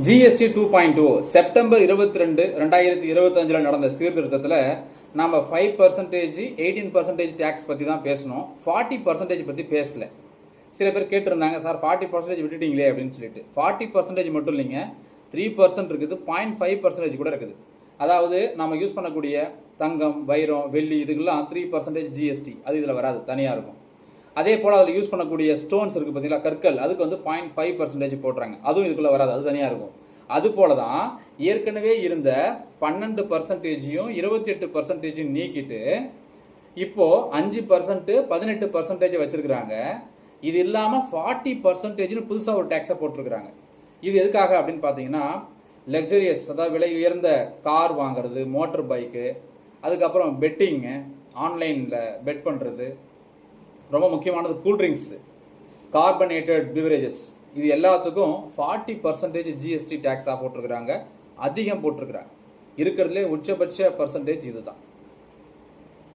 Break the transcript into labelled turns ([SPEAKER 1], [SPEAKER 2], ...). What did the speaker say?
[SPEAKER 1] GST 2.2 September 22, 2025 நடந்த சீர்திருத்தத்தில் நாம் 5%, 18% tax பற்றி தான் பேசணும். 40% பற்றி பேசல. சில பேர் கேட்டிருந்தாங்க, சார் 40% விட்டுட்டீங்களே அப்படின்னு சொல்லிட்டு. 40% மட்டும் இல்லைங்க, 3% இருக்குது, 0.5% கூட இருக்குது. அதாவது நம்ம யூஸ் பண்ணக்கூடிய தங்கம், வைரம், வெள்ளி இதுக்கெல்லாம் 3% ஜிஎஸ்டி, அது இதில் வராது, தனியாக இருக்கும். அதே போல் அதில் யூஸ் பண்ணக்கூடிய ஸ்டோன்ஸ் இருக்குது பார்த்தீங்களா, கற்கள், அதுக்கு 0.5% போடுறாங்க, அதுவும் இதுக்குள்ளே வராது, அது தனியாக இருக்கும். அது போல தான் ஏற்கனவே இருந்த 12%, 28% நீக்கிட்டு இப்போது 5%, 18% வச்சுருக்கிறாங்க. இது இல்லாமல் 40% புதுசாக ஒரு டேக்ஸை போட்டிருக்கிறாங்க. இது எதுக்காக அப்படின்னு பார்த்தீங்கன்னா, லக்ஸரியஸ், அதாவது விலை உயர்ந்த கார் வாங்கிறது, மோட்டர் பைக்கு, அதுக்கப்புறம் பெட்டிங்கு, ஆன்லைனில் பெட் பண்ணுறது, ரொம்ப முக்கியமானது கூல்ட்ரிங்க்ஸு, கார்பனேட்டட் பிவரேஜஸ், இது எல்லாத்துக்கும் 40% ஜிஎஸ்டி டேக்ஸாக போட்டிருக்கிறாங்க. அதிகம் போட்டிருக்கிறாங்க. இருக்கிறதுலே உச்சபட்ச பர்சன்டேஜ் இது தான்.